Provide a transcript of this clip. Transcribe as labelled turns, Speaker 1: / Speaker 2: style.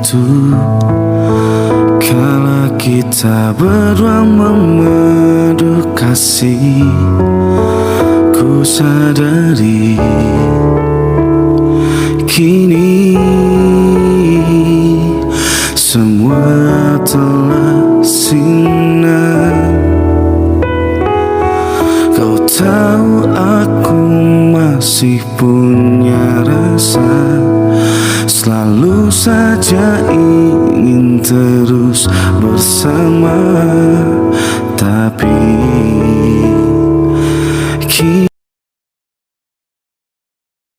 Speaker 1: waktu kala kita berdua memadu kasih. Ku sadari kini semua telah sinar. Kau tahu aku masih punya rasa, selalu saja ingin terus bersama.